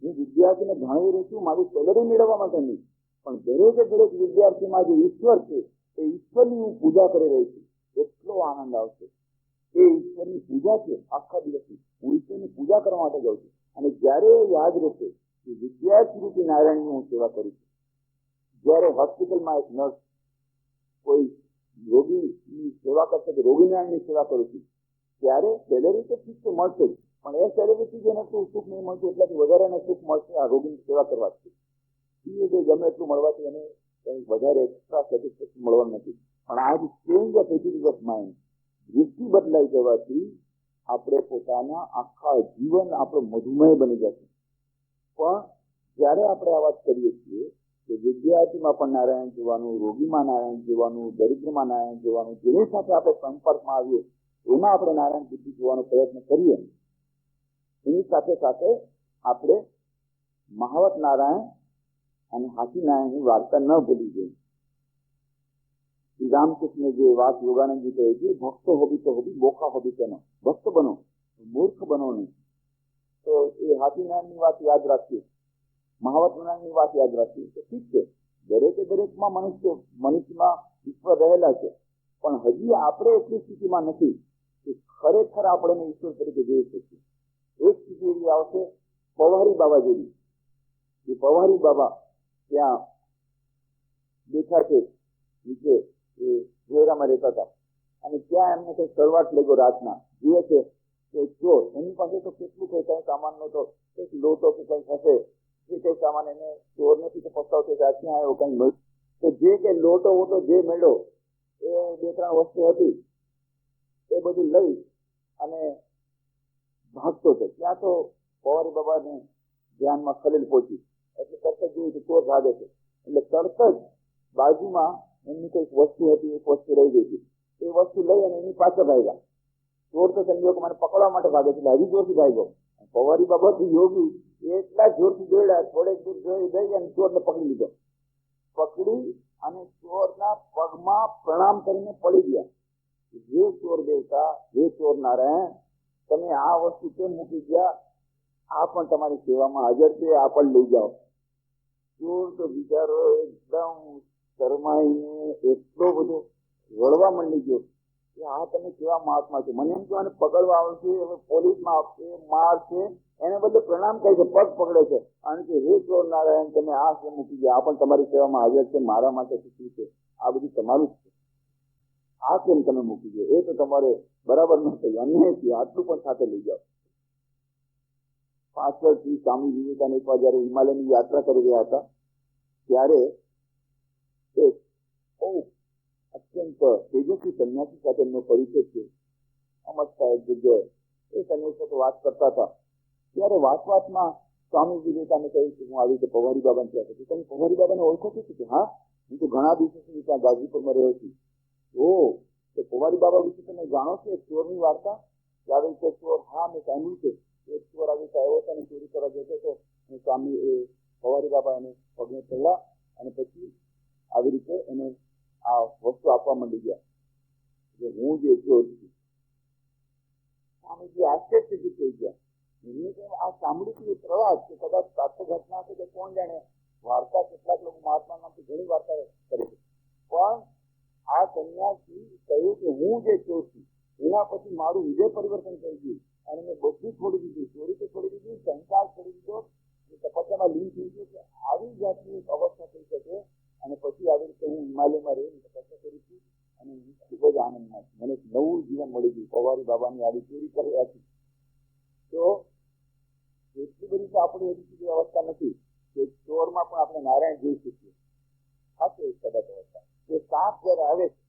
હું વિદ્યાર્થીને ભણાવી રહી છું મારી સેલેરી મેળવવા માટે નહીં, પણ દરેક વિદ્યાર્થીમાં જે ઈશ્વર છે એ ઈશ્વરની હું પૂજા કરી રહી છું, એટલો આનંદ આવશે. એ ઈશ્વરની પૂજા છે આખા દિવસની, હું ઈશ્વરની પૂજા કરવા માટે જાઉં છું. અને જ્યારે યાદ રહેશે કે વિદ્યાર્થી રૂપી નારાયણની હું સેવા કરું છું. જ્યારે હોસ્પિટલમાં એક નર્સ કોઈ રોગીની સેવા કરશે કે રોગી નારાયણની સેવા કરું છું, ત્યારે સેલેરી તો ઠીક છે મળશે જ, પણ એ સેલેરીથી જ એને એટલું સુખ નહીં મળતું, એટલાથી વધારે એને સુખ મળશે આ રોગીની સેવા કરવાથી. એ ગમે એટલું મળવાથી એને કંઈ વધારે એક્સ્ટ્રા સેટિસ્ફેક્શન મળવાનું નથી. પણ આ જ change of attitude of mind, દૃષ્ટિ બદલાઈ જવાથી આપણે પોતાના આખા જીવન આપણો મધુમય બની જશે. પણ જ્યારે આપણે આ વાત કરીએ છીએ કે વિદ્યાર્થીમાં પણ નારાયણ જોવાનું, રોગીમાં નારાયણ જોવાનું, દરિદ્રમાં નારાયણ જોવાનું, જેની સાથે આપણે સંપર્કમાં આવીએ એમાં આપણે નારાયણ બુદ્ધિ જોવાનો પ્રયત્ન કરીએ, એની સાથે સાથે આપણે મહાવત નારાયણ અને હાથી નારાયણની વાર્તા ન ભૂલી જોઈએ. શ્રી રામકૃષ્ણે જે વાત યોગાનંદજી કહી છે, ભક્તો હોબી તો હોબી, બોખા હોબી તેનો, ભક્ત બનો, મૂર્ખ બનો નહીં. તો એ હાથી નારાયણની વાત યાદ રાખીએ, મહાવત નારાયણની વાત યાદ રાખીએ તો ઠીક છે. દરેકમાં મનુષ્યમાં ઈશ્વર રહેલા છે, પણ હજી આપણે એટલી સ્થિતિમાં નથી કે ખરેખર આપણે ઈશ્વર તરીકે જોઈ શકીએ. એક સ્થિતિ એવી આવશે પવારી બાબા જેવી. એ પવારી બાબા ત્યાં બેઠા છે નીચે, એ જોયરામાં રહેતા હતા, અને ત્યાં એમને કઈ શરૂઆત લાગ્યો રાતના. જુએ છે કે ચોર, એની પાસે તો કેટલું કઈ સામાન નો તો કઈક લોટો કે કઈક હશે, જે કઈ સામાન એને ચોર નથી તો પસ્તાવ છે ત્યાં આવ્યો કઈ મળ્યું, તો જે કઈ લોટો વોટો જે મળ્યો એ 2-3 વસ્તુ હતી એ બધું લઈ અને ભાગતો હતો. ત્યાં તો પવારી બાબાને ધ્યાનમાં ખલેલ પહોંચી, એટલે તરત જ જોયું કે ચોર ભાગે છે. એટલે તરત જ બાજુમાં એમની કઈક વસ્તુ હતી, એક વસ્તુ રહી ગઈ હતી, એ વસ્તુ લઈ અને એની પાછળ ભાગ્યા. ચોર તો સમજો કે મને પકડવા માટે ભાગે છે, એટલે હજી જોરથી ભાગ્યો. પવારી બાબા યોગી એટલા જોરથી દોડ્યા, થોડેક દૂર જોઈ ગઈ અને ચોરને પકડી લીધો. પકડી અને ચોરના પગમાં પ્રણામ કરીને પડી ગયા. જે ચોર દેવતા, જે ચોર નારાયણ, તમે આ વસ્તુ કેમ મૂકી ગયા? આ પણ તમારી સેવામાં હાજર છે, આ પણ લઈ જાઓ. ચોર તો બિચારો એકદમ શરમાઈને એટલો બધો વળવા માંડી ગયો કે આ તમે કેવા મહાત્મા છો, મને એમ કહેવાને પકડવા આવશે, હવે પોલીસમાં આપશે, માર છે, એને બદલે પ્રણામ કરે છે, પગ પકડે છે અને કે હે ચોર નારાયણ, તમે આ કેમ મૂકી ગયા? આ પણ તમારી સેવામાં હાજર છે, મારા માટે શું છે, આ બધું તમારું જ છે, આ કેમ તમે મૂકી દો? એ તો તમારે બરાબર ન થયું, અન્યાય થયું, આટલું પણ સાથે લઈ જાઓ. પાછળથી સ્વામી વિવેકાનંદ એકવાર જયારે હિમાલયની યાત્રા કરી રહ્યા હતા, ત્યારે એક અત્યંત તેજસ્વી સંન્યાસી સાથે એમનો પરિચય છે. અમસ્તા એક જગ્યાએ એ સંન્યાસી સાથે વાત કરતા હતા, ત્યારે વાતમાં સ્વામી વિવેકાનંદ કહ્યું કે હું આવી રીતે પવારી બાબાને ત્યાં છું. તમે પવારી બાબાને ઓળખો છો? કે હા, હું તો ઘણા દિવસો સુધી ત્યાં ગાજીપુરમાં રહ્યો છું. તો પવારી બાબા વિશે તમે જાણો છો? એક ચોરની વાર્તા આવી રીતે ચોર, હા મેં સાંભળ્યું છે, એક ચોર આવી રીતે આવ્યો હતો અને ચોરી કરવા જતો હતો, અને સ્વામી એ પવારી બાબા એને પગને પડ્યા અને પછી આવી રીતે એને આ વસ્તુ આપવા માંડી ગયા કે હું જે ચોર છું. સ્વામીજી આશ્ચર્યચકિત થઈ ગયા. આ સાંભળ્યું પ્રવાસ કે કદાચ સાચી ઘટના છે કે કોણ જાણે, વાર્તા કેટલાક લોકો મહાત્મા નામથી ઘણી વાર્તા કરે છે, પણ આ સંન્યાસી કહ્યું કે હું જે ચોર છું એના પછી મારું હૃદય પરિવર્તન થઈ ગયું અને મેં બધું છોડી દીધું, ચોરી તો છોડી દીધું, સંસાર છોડી દીધો, તપસ્યામાં લીન થઈ ગયો કે આવી જાતની એક અવસ્થા થઈ શકે. અને પછી આવી રીતે હું હિમાલયમાં રહીને તપસ્યા કરી છું અને ખૂબ જ આનંદમાં છું, મને નવું જીવન મળી ગયું પવારી બાબાની આવી ચોરી કરી હતી. તો એટલી બધી તો આપણી હજી સુધી અવસ્થા નથી કે ચોરમાં પણ આપણે નારાયણ જોઈ શકીએ. સાચે કદાચ અવસ્થા એ સાપ જયારે આવે છે,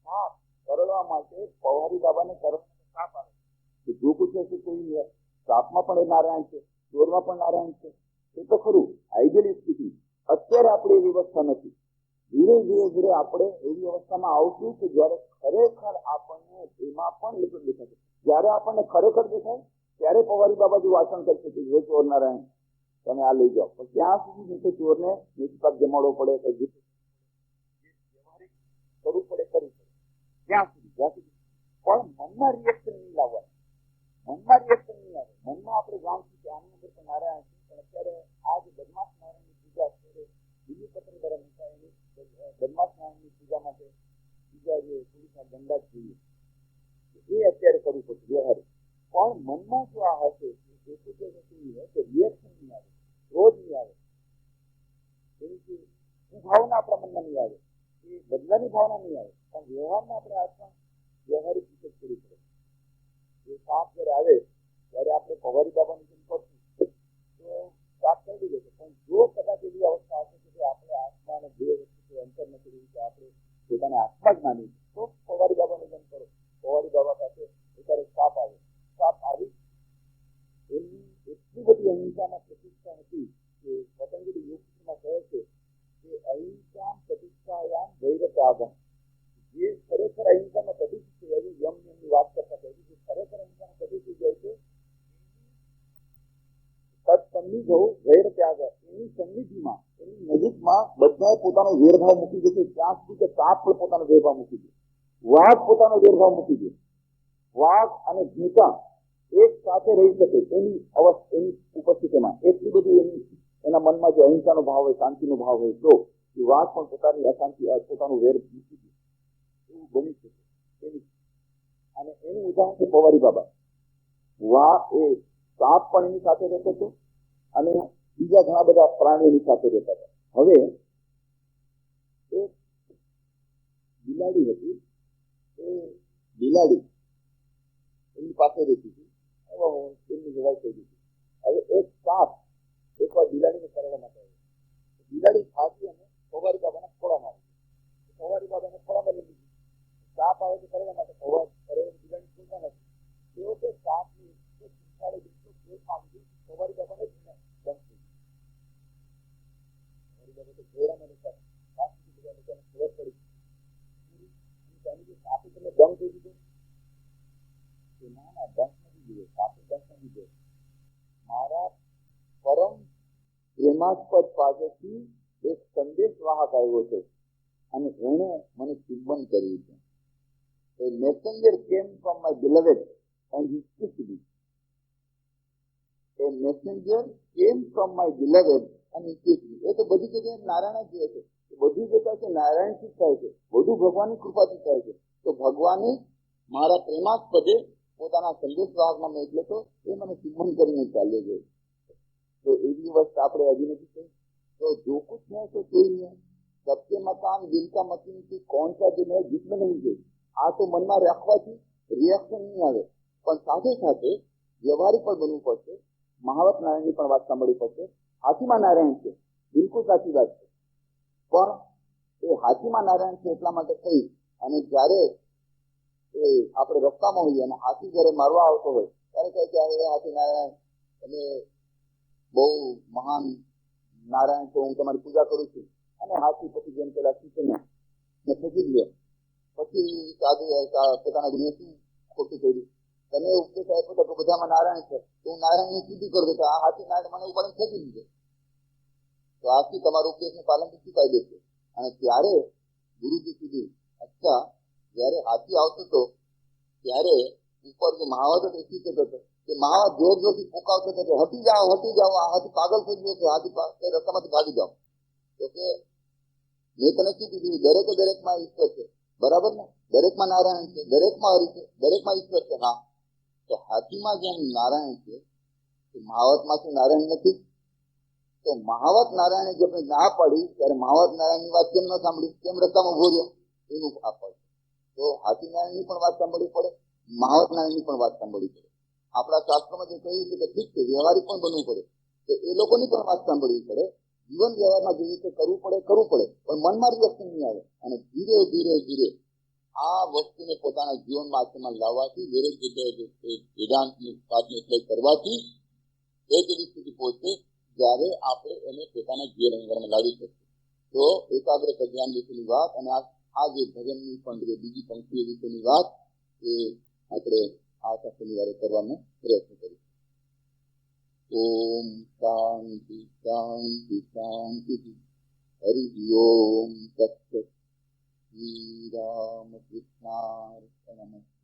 સાપ કરડવા માટે પવારી બાબાને કરડવા સાપ આવે છે, જો કુછ છે કોઈ સાપમાં પણ એ નારાયણ છે, ચોરમાં પણ નારાયણ છે. એ તો ખરું આઈડિયલી સ્થિતિ. અત્યારે આપણે એવી અવસ્થા નથી. ધીરે ધીરે ધીરે આપણે એવી અવસ્થામાં આવશું કે જયારે ખરેખર આપણને એમાં પણ એટલું દેખાશે. જયારે આપણને ખરેખર દેખાય ત્યારે પવારી બાબાજી વાંચન કરશે કે હે ચોર નારાયણ તમે આ લઈ જાઓ. પણ ત્યાં સુધી જે ચોરને નિષ્પાપ જમાડવો પડે કે જે વ્યવહારિક કરવું પડે કરવું પડે ત્યાં સુધી પણ મનમાં રિએક્શન નહીં લાવવાનું. મનમાં રિએક્શન નહીં આવે. મનમાં આપણે જાણશું કે આની અંદર તો નારાયણ છે, પણ અત્યારે આ જે બદમાશ નારાયણની પૂજા અત્યારે બીજી પત્ર દ્વારા મૂકાયેલી બદમાશ નારાયણની પૂજા માટે બીજા જે પોલીસના દંડા જોઈએ એ અત્યારે કરવું પડશે વ્યવહારિક. પણ મનમાં જો આ હશે કે રિએક્શન નહીં આવે, ક્રોધ નહીં આવે, એની ભાવના આપણા મનમાં નહીં આવે, એ બદલાની ભાવના નહીં આવે, પણ વ્યવહારમાં આપણે આત્મા વ્યવહારિક રીતે કરવી પડે. એ સાપ જયારે આવે ત્યારે આપણે પવારી બાબાની જેમ કરશું તો સાપ કરી દેશે. પણ જો કદાચ એવી અવસ્થા હશે કે આપણે આત્મા અને બે વસ્તુ અંતર નથી રહ્યું કે આપણે પોતાને આત્મા જ માની તો પવારી બાબાની જેમ કરો. પવારી બાબા પાસે અત્યારે સાપ આવે, સાપ આવી એમની એટલી બધી અહિંસામાં પ્રતિષ્ઠા હતી કે પતંજલિ યોગમાં કહે છે કે અહિંસા પ્રતિષ્ઠાયામ વૈરત્યાગમ. જે ખરેખર અહિંસામાં પ્રતિષ્ઠિત છે એવી યમની વાત કરતા કહ્યું કે ખરેખર અહિંસામાં પ્રતિષ્ઠિત જાય છે તત્સન્નિધો વૈરત્યાગ. એની સન્નિધિમાં એની નજીકમાં બધાએ પોતાનો વેરભાવ મૂકી દે છે. ત્યાં સુધી કે સાપ પણ પોતાનો વેરભાવ મૂકી દે, વાઘ પોતાનો વેરભાવ મૂકી દે. વાઘ અને જીતા એક સાથે રહી શકે એની એની ઉપસ્થિતિમાં એટલી બધી એના મનમાં જો અહિંસાનો ભાવ હોય, શાંતિનો ભાવ હોય તો એ વાઘ પણ પોતાની અશાંતિ પોતાનું વેર મૂકી દે એવું બની શકે એની. અને એનું ઉદાહરણ છે પવારી બાબા. વાઘ એ સાપ પણ એની સાથે રહેતો હતો અને બીજા ઘણા બધા પ્રાણીઓ એની સાથે રહેતા હતા. હવે એક બિલાડી હતી, એ બિલાડી એની પાસે રહેતી હતી, એમની જવાય થઈ ગઈ. હવે એક સાપ એકવાર બિલાડીને કરડવા માટે આવ્યો. બિલાડી ખાતી અને પવારી બાબાને ખોળા મારી. પવારી બાબાને ખોળા મારી લીધી. સાપ આવે તો કરવા માટે બિલાડી છોડતા નથી. તેઓ તે સાપની પવારી બાબાને જ બંધ થઈ ગઈ. ખબર પડી સાપે તમે બંધ થઈ દીધો. ના ના બંધ નથી દીધો, સાપે બંધ નથી દીધો. મારા પરમ પ્રેમાસ્પદ પાસેથી એક સંદેશ વાહક આવ્યો છે અને એને મને ચુંબન કર્યું છે. A messenger came from my beloved and he kissed me. A messenger came from my beloved and he kissed me. એ તો બધી જગ્યાએ નારાયણ જ છે. બધી જગ્યાએ નારાયણથી થાય છે, બધું ભગવાનની કૃપાથી થાય છે. તો ભગવાને મારા પ્રેમાસ્પદે પોતાના સંદેશ વાહકમાં મોકલ્યો તો એ મને ચુંબન કરીને ચાલ્યો ગયો. तो एवी वस्तु આપણે હજી નથી થઈ. तो जो कुछ है तो कोई नहीं है. सबके मकान दिल का मकान की कौन सा दिन है जिसमें नहीं गई. આ તો મનમાં રાખવાથી રિએક્શન નહીં આવે, પણ સાથે સાથે વ્યવહારિક પણ બનવું પડશે. મહાવત નારાયણની પણ વાત સાંભળવી પડશે. હાથીમાં નારાયણ છે, બિલકુલ સાચી વાત છે, પણ એ હાથીમાં નારાયણ છે એટલા માટે થઈ અને જયારે એ આપણે રસ્તામાં હોઈએ અને હાથી જયારે મારવા આવતો હોય ત્યારે કહે કે એ હાથી નારાયણ તમે બહુ મહાન નારાયણ છો, હું તમારી પૂજા કરું છું. અને હાથી પછી જેમ પેલા શીખને ફેંકી દે. પછી સાધુ પોતાના ગુને શું ખોટું કર્યું, તમે ઉપદેશ આપ્યો તો બધામાં નારાયણ છે તો હું નારાયણની સ્તુતિ કરું તો આ હાથી નારાયણ મને ઉપર ફેંકી દીધો. તો આથી તમારો ઉપદેશનું પાલન ચૂકાઈ દેશે. અને ત્યારે ગુરુજી સુધી અચ્છા જયારે હાથી આવતો હતો ત્યારે ઉપર જે મહાવત હતો એ શું કહેતો હતો કે મહાવત જોર જોરથી પુકાવતો હતો કે હટી જાઓ, આ હાથી પાગલ થઈ ગયો છે, હાથી રસ્તામાંથી ભાગી જાઓ. તો કે મેં તને શું કીધું, દરેકે દરેકમાં ઈશ્વર છે, બરાબર ને? દરેકમાં નારાયણ છે, દરેકમાં હરિ છે, દરેકમાં ઈશ્વર છે. હા, તો હાથીમાં જેમ નારાયણ છે મહાવતમાં શું નારાયણ નથી? તો મહાવત નારાયણે જે ના પાડી ત્યારે મહાવત નારાયણની વાત કેમ ન સાંભળી, કેમ રસ્તામાં ઉભો રહ્યો? એનું આ પડે. તો હાથી નારાયણની પણ વાત સાંભળવી પડે, મહાવત નારાયણની પણ વાત સાંભળવી પડે. આપણા શાસ્ત્રોમાં જે કહ્યું છે કે ઠીક છે વ્યવહારિક પણ બનવું પડે, તો એ લોકોની પણ વાત સાંભળવી પડે. જીવન વ્યવહારમાં જે રીતે કરવું પડે પણ મનમાં રિએક્શન નહીં આવે. અને ધીરે ધીરે ધીરે આ વસ્તુને પોતાના જીવનમાં આચરણમાં લાવવાથી દરેક જગ્યાએ વેદાંતની વાતને એપ્લાય કરવાથી એક એવી સ્થિતિ પહોંચે ત્યારે આપણે એને પોતાના જીવન અંગમાં લાવી શકીએ. તો એકાગ્ર ધ્યાન વિશેની વાત અને આ જે ભજનની પણ બીજી પંક્તિઓ વિશેની વાત એ આપણે આ શનિવારે કરવાનો પ્રયત્ન કરીશું. ઓમ શાંતિ શાંતિ શાંતિ. હરિ ઓમ તત્સત. શ્રી રામ કૃષ્ણાર્પણમસ્તુ.